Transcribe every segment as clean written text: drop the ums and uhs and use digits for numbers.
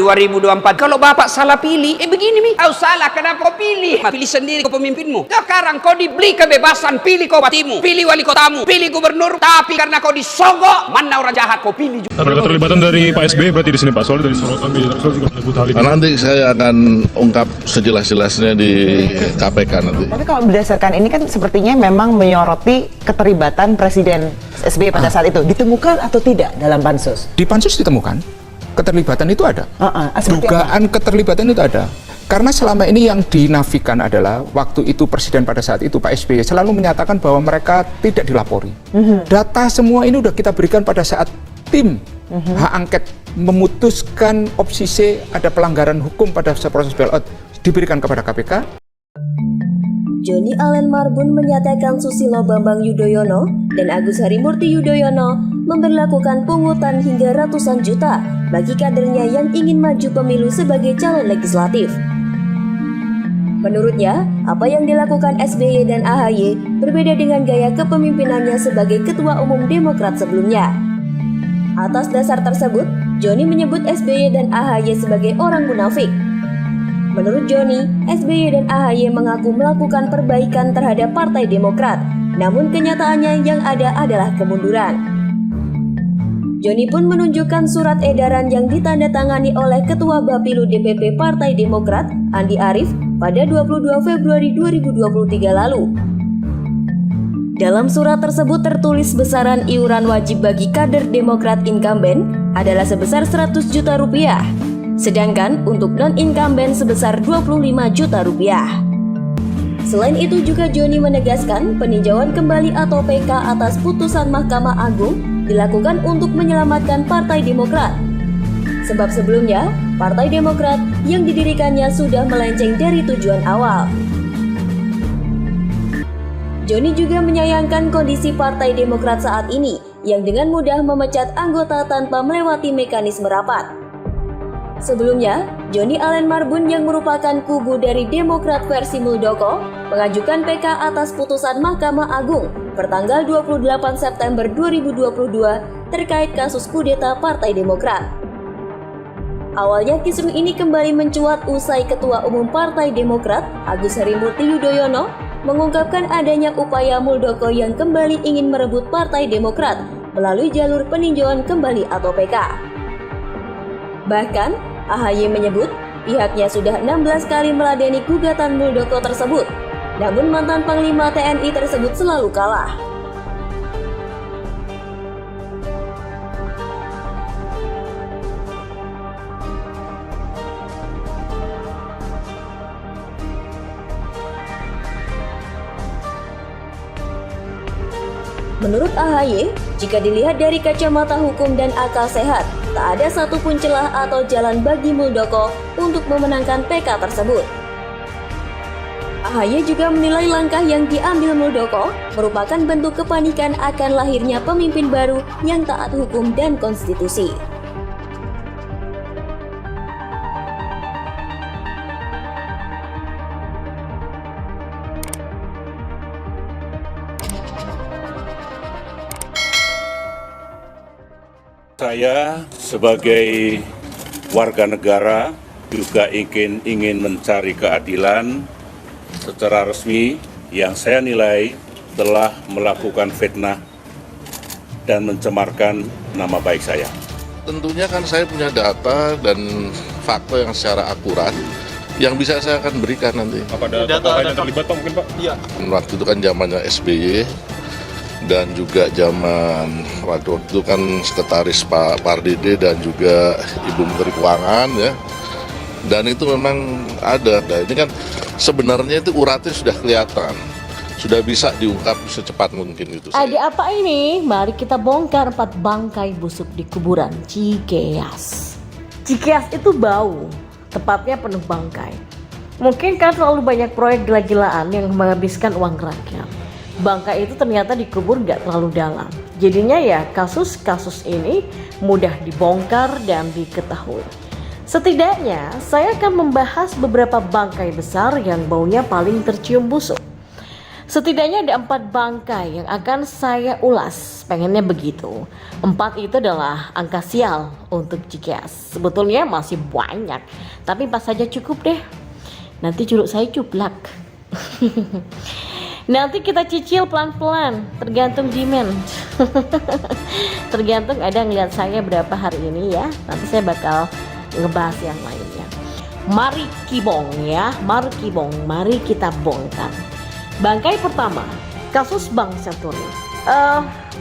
2024. Kalau Bapak salah pilih, begini nih. Kau salah, kenapa kau pilih? Pilih sendiri kau pemimpinmu. Sekarang kau diberi kebebasan, pilih kau bupatimu, pilih wali kotamu, pilih gubernur. Tapi karena kau disogok, mana orang jahat kau pilih juga. Ada keterlibatan dari Pak SBY berarti di sini Pak, soalnya dari sorotan media sosial juga menyebut hal ini. Nanti saya akan ungkap sejelas-jelasnya di KPK nanti. Tapi kalau berdasarkan ini kan sepertinya memang menyoroti keterlibatan Presiden SBY pada saat itu. Ditemukan atau tidak dalam pansus? Di pansus ditemukan. Keterlibatan itu ada, dugaan keterlibatan itu ada. Karena selama ini yang dinafikan adalah waktu itu Presiden pada saat itu Pak SBY selalu menyatakan bahwa mereka tidak dilapori. Data semua ini udah kita berikan pada saat tim hak angket memutuskan opsi C ada pelanggaran hukum pada proses bailout diberikan kepada KPK. Joni Allen Marbun menyatakan Susilo Bambang Yudhoyono dan Agus Harimurti Yudhoyono memberlakukan pungutan hingga ratusan juta bagi kadernya yang ingin maju pemilu sebagai calon legislatif. Menurutnya, apa yang dilakukan SBY dan AHY berbeda dengan gaya kepemimpinannya sebagai Ketua Umum Demokrat sebelumnya. Atas dasar tersebut, Joni menyebut SBY dan AHY sebagai orang munafik. Menurut Joni, SBY dan AHY mengaku melakukan perbaikan terhadap Partai Demokrat, namun kenyataannya yang ada adalah kemunduran. Joni pun menunjukkan surat edaran yang ditandatangani oleh Ketua Bapilu DPP Partai Demokrat, Andi Arief, pada 22 Februari 2023 lalu. Dalam surat tersebut tertulis besaran iuran wajib bagi kader Demokrat incumbent adalah sebesar 100 juta rupiah. Sedangkan untuk non-incumbent sebesar 25 juta rupiah. Selain itu juga Joni menegaskan peninjauan kembali atau PK atas putusan Mahkamah Agung dilakukan untuk menyelamatkan Partai Demokrat. Sebab sebelumnya, Partai Demokrat yang didirikannya sudah melenceng dari tujuan awal. Joni juga menyayangkan kondisi Partai Demokrat saat ini yang dengan mudah memecat anggota tanpa melewati mekanisme rapat. Sebelumnya, Joni Allen Marbun yang merupakan kubu dari Demokrat versi Muldoko mengajukan PK atas putusan Mahkamah Agung pertanggal 28 September 2022 terkait kasus kudeta Partai Demokrat. Awalnya kisruh ini kembali mencuat usai Ketua Umum Partai Demokrat Agus Harimurti Yudhoyono mengungkapkan adanya upaya Muldoko yang kembali ingin merebut Partai Demokrat melalui jalur peninjauan kembali atau PK. Bahkan, AHY menyebut pihaknya sudah 16 kali meladeni gugatan Muldoko tersebut, namun mantan Panglima TNI tersebut selalu kalah. Menurut AHY, jika dilihat dari kacamata hukum dan akal sehat, tak ada satupun celah atau jalan bagi Muldoko untuk memenangkan PK tersebut. AHY juga menilai langkah yang diambil Muldoko merupakan bentuk kepanikan akan lahirnya pemimpin baru yang taat hukum dan konstitusi. Saya sebagai warga negara juga ingin mencari keadilan secara resmi yang saya nilai telah melakukan fitnah dan mencemarkan nama baik saya. Tentunya kan saya punya data dan fakta yang secara akurat yang bisa saya akan berikan nanti. Apa ada tokoh lain yang terlibat Pak mungkin Pak? Iya. Waktu itu kan zamannya SBY dan juga zaman waktu itu kan sekretaris Pak Pardede dan juga Ibu Menteri Keuangan ya. Dan itu memang ada. Nah, ini kan sebenarnya itu uratnya sudah kelihatan. Sudah bisa diungkap secepat mungkin itu. Ada apa ini? Mari kita bongkar 4 bangkai busuk di kuburan Cikeas. Cikeas itu bau, tepatnya penuh bangkai. Mungkin kan terlalu banyak proyek gila-gilaan yang menghabiskan uang rakyat. Bangkai itu ternyata dikubur nggak terlalu dalam. Jadinya ya kasus-kasus ini mudah dibongkar dan diketahui. Setidaknya saya akan membahas beberapa bangkai besar yang baunya paling tercium busuk. Setidaknya ada 4 bangkai yang akan saya ulas, pengennya begitu. 4 itu adalah angka sial untuk Cikeas. Sebetulnya masih banyak, tapi 4 saja cukup deh. Nanti juluk saya cuplak. Nanti kita cicil pelan-pelan, tergantung demand. Tergantung ada ngeliat saya berapa hari ini ya. Nanti saya bakal ngebahas yang lainnya. Mari kibong ya, mari kita bongkar. Bangkai pertama, kasus Bank Senturi.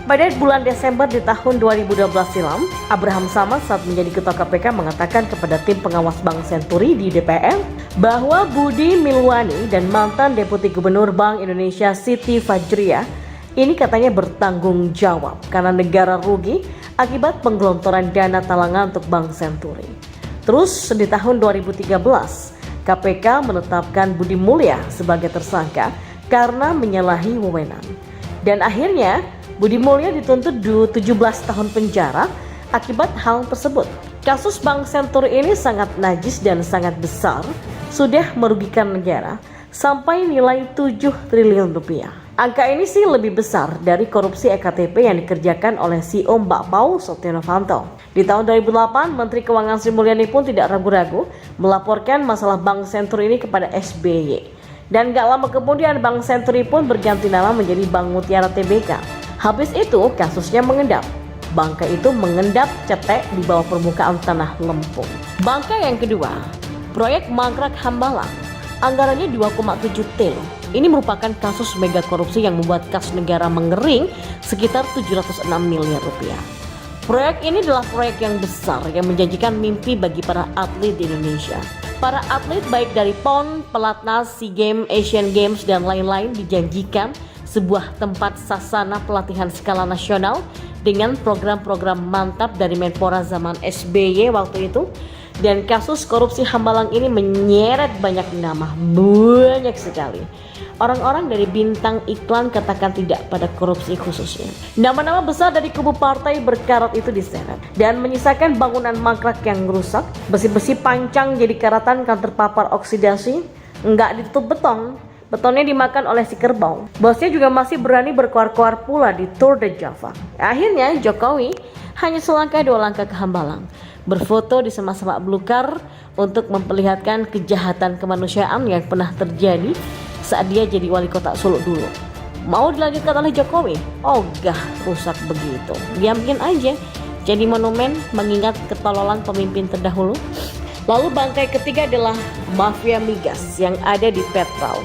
Pada bulan Desember di tahun 2012 silam, Abraham Samad saat menjadi Ketua KPK mengatakan kepada tim pengawas Bank Senturi di DPR bahwa Budi Milwani dan mantan Deputi Gubernur Bank Indonesia Siti Fajriah ini katanya bertanggung jawab karena negara rugi akibat penggelontoran dana talangan untuk Bank Senturi. Terus di tahun 2013, KPK menetapkan Budi Mulya sebagai tersangka karena menyalahi wewenang. Dan akhirnya Budi Mulya dituntut 17 tahun penjara akibat hal tersebut. Kasus Bank Senturi ini sangat najis dan sangat besar, sudah merugikan negara sampai nilai 7 triliun rupiah. Angka ini sih lebih besar dari korupsi EKTP yang dikerjakan oleh CEO Mbak Pau Setia Novanto. Di tahun 2008, Menteri Keuangan Sri Mulyani pun tidak ragu-ragu melaporkan masalah Bank Senturi ini kepada SBY. Dan gak lama kemudian Bank Senturi pun berganti nama menjadi Bank Mutiara Tbk. Habis itu kasusnya mengendap. Bangkai itu mengendap cetek di bawah permukaan tanah Lempung. Bangkai yang kedua, proyek Mangkrak Hambalang. Anggarannya 2,7 T. Ini merupakan kasus mega korupsi yang membuat kas negara mengering sekitar 706 miliar rupiah. Proyek ini adalah proyek yang besar yang menjanjikan mimpi bagi para atlet di Indonesia. Para atlet baik dari PON, Pelatnas, SEA Games, Asian Games, dan lain-lain dijanjikan sebuah tempat sasana pelatihan skala nasional dengan program-program mantap dari Menpora zaman SBY waktu itu. Dan kasus korupsi Hambalang ini menyeret banyak nama, banyak sekali. Orang-orang dari bintang iklan katakan tidak pada korupsi khususnya. Nama-nama besar dari kubu partai berkarat itu diseret dan menyisakan bangunan mangkrak yang rusak, besi-besi pancang jadi karatan kan terpapar oksidasi, enggak ditutup beton. Betonnya dimakan oleh si kerbau. Bosnya juga masih berani berkoar-koar pula di Tour de Java. Akhirnya Jokowi hanya selangkah 2 langkah ke Hambalang, berfoto di semak-semak belukar untuk memperlihatkan kejahatan kemanusiaan yang pernah terjadi saat dia jadi wali kota Solo dulu. Mau dilanjutkan oleh Jokowi? Ogah, rusak begitu. Diamkin aja jadi monumen mengingat ketololan pemimpin terdahulu. Lalu bangkai ketiga adalah mafia migas yang ada di Petral.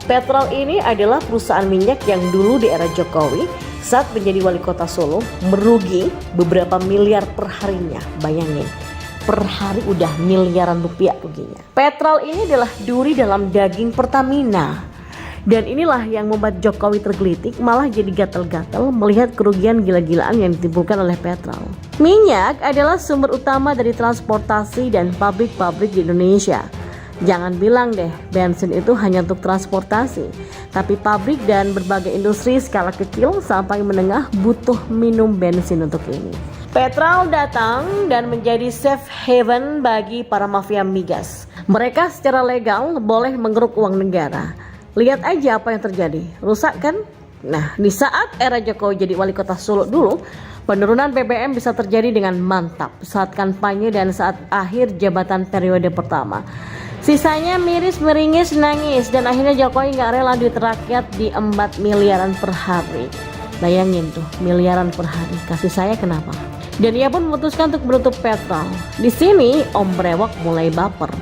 Petral ini adalah perusahaan minyak yang dulu di era Jokowi saat menjadi wali kota Solo merugi beberapa miliar per harinya. Bayangin, per hari udah miliaran rupiah ruginya. Petral ini adalah duri dalam daging Pertamina. Dan inilah yang membuat Jokowi tergelitik, malah jadi gatal-gatal melihat kerugian gila-gilaan yang ditimbulkan oleh Petral. Minyak adalah sumber utama dari transportasi dan pabrik-pabrik di Indonesia. Jangan bilang deh bensin itu hanya untuk transportasi, tapi pabrik dan berbagai industri skala kecil sampai menengah butuh minum bensin untuk ini. Petral datang dan menjadi safe haven bagi para mafia migas. Mereka secara legal boleh menggeruk uang negara. Lihat aja apa yang terjadi, rusak kan? Nah, di saat era Jokowi jadi wali kota Solo dulu, penurunan BBM bisa terjadi dengan mantap saat kampanye dan saat akhir jabatan periode pertama. Sisanya miris, meringis, nangis, dan akhirnya Jokowi nggak rela duit rakyat diembat miliaran per hari. Bayangin tuh, miliaran per hari. Kasih saya kenapa? Dan ia pun memutuskan untuk menutup Petral. Di sini Om Brewok mulai baper,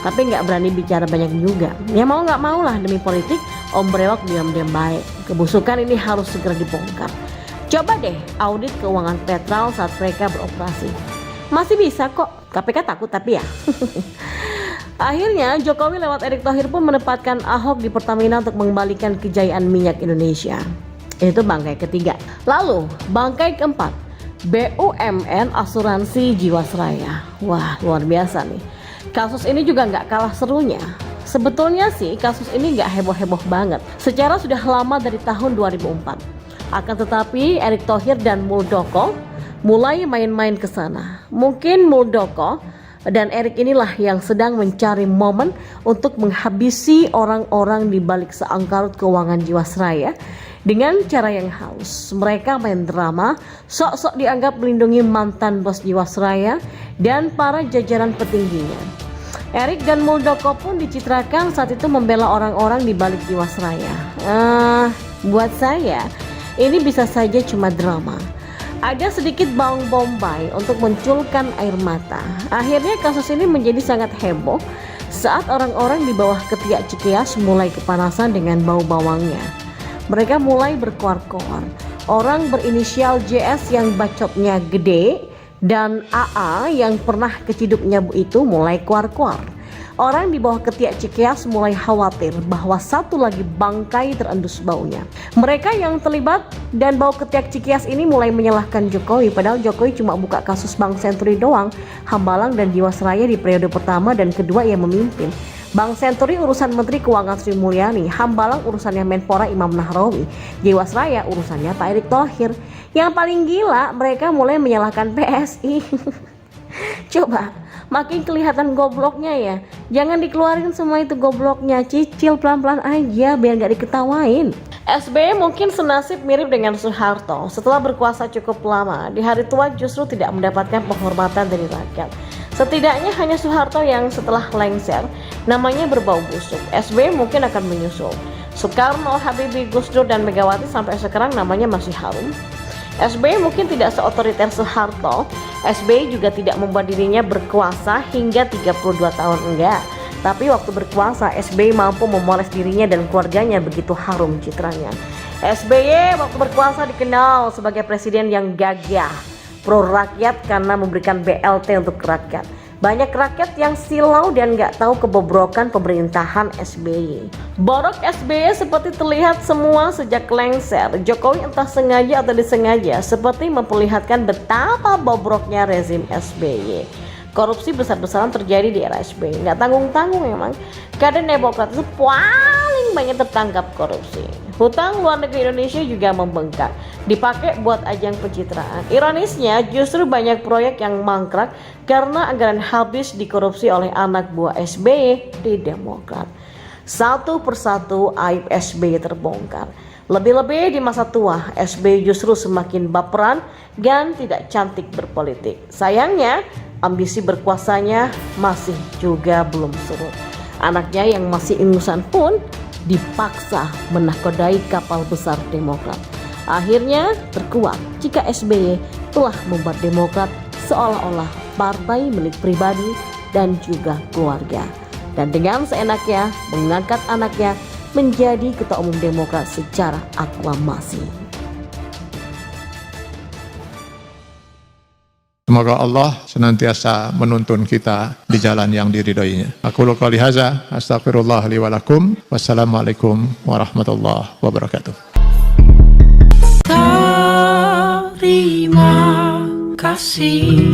tapi nggak berani bicara banyak juga. Ya mau nggak mau lah demi politik, Om Brewok diam-diam baik. Kebusukan ini harus segera dibongkar. Coba deh audit keuangan Petral saat mereka beroperasi. Masih bisa kok, KPK takut tapi ya. Akhirnya Jokowi lewat Erick Thohir pun menempatkan Ahok di Pertamina untuk mengembalikan kejayaan minyak Indonesia. Itu bangkai ketiga. Lalu bangkai keempat, BUMN Asuransi Jiwasraya. Wah, luar biasa nih. Kasus ini juga nggak kalah serunya. Sebetulnya sih kasus ini nggak heboh-heboh banget. Secara sudah lama dari tahun 2004. Akan tetapi Erick Thohir dan Muldoko mulai main-main ke sana. Mungkin Muldoko Dan Erik inilah yang sedang mencari momen untuk menghabisi orang-orang di balik seangkarut keuangan Jiwasraya dengan cara yang halus. Mereka main drama, sok-sok dianggap melindungi mantan bos Jiwasraya dan para jajaran petingginya. Erik dan Muldoko pun dicitrakan saat itu membela orang-orang di balik Jiwasraya. Buat saya, ini bisa saja cuma drama. Ada sedikit bawang bombay untuk munculkan air mata. Akhirnya kasus ini menjadi sangat heboh saat orang-orang di bawah ketiak Cikeas mulai kepanasan dengan bau bawangnya. Mereka mulai berkoar-koar. Orang berinisial JS yang bacotnya gede dan AA yang pernah keciduk nyabu itu mulai koar-koar. Orang di bawah ketiak Cikeas mulai khawatir bahwa satu lagi bangkai terendus baunya. Mereka yang terlibat dan bau ketiak Cikeas ini mulai menyalahkan Jokowi, padahal Jokowi cuma buka kasus Bank Senturi doang, Hambalang dan Jiwasraya di periode pertama dan kedua ia memimpin. Bank Senturi urusan Menteri Keuangan Sri Mulyani, Hambalang urusannya Menpora Imam Nahrawi, Jiwasraya urusannya Pak Erick Thohir. Yang paling gila, mereka mulai menyalahkan PSI. Coba, makin kelihatan gobloknya ya. Jangan dikeluarin semua itu gobloknya, cicil pelan-pelan aja biar gak diketawain. SBY mungkin senasib mirip dengan Soeharto. Setelah berkuasa cukup lama, di hari tua justru tidak mendapatkan penghormatan dari rakyat. Setidaknya hanya Soeharto yang setelah lengser, namanya berbau busuk. SBY mungkin akan menyusul. Soekarno, Habibie, Gus Dur, dan Megawati sampai sekarang namanya masih harum. SBY mungkin tidak seotoriter Soeharto. SBY juga tidak membuat dirinya berkuasa hingga 32 tahun, enggak. Tapi waktu berkuasa, SBY mampu memoles dirinya dan keluarganya begitu harum citranya. SBY waktu berkuasa dikenal sebagai presiden yang gagah, pro rakyat karena memberikan BLT untuk rakyat. Banyak rakyat yang silau dan gak tahu kebobrokan pemerintahan SBY. Borok SBY seperti terlihat semua sejak lengser. Jokowi entah sengaja atau disengaja seperti memperlihatkan betapa bobroknya rezim SBY. Korupsi besar-besaran terjadi di era SBY. Gak tanggung-tanggung memang. Kader Demokrat itu paling banyak tertangkap korupsi. Hutang luar negeri Indonesia juga membengkak, dipakai buat ajang pencitraan. Ironisnya justru banyak proyek yang mangkrak karena anggaran habis dikorupsi oleh anak buah SBY di Demokrat. Satu persatu aib SBY terbongkar. Lebih-lebih di masa tua, SBY justru semakin baperan dan tidak cantik berpolitik. Sayangnya, ambisi berkuasanya masih juga belum surut. Anaknya yang masih ingusan pun dipaksa menakodai kapal besar Demokrat. Akhirnya terkuak jika SBY telah membuat Demokrat seolah-olah partai milik pribadi dan juga keluarga. Dan dengan seenaknya mengangkat anaknya menjadi ketua umum Demokrat secara aklamasi. Semoga Allah senantiasa menuntun kita di jalan yang diridhoinya. Aku qouli hadza, astaghfirullah li wa lakum. Wassalamualaikum warahmatullahi wabarakatuh. Terima kasih.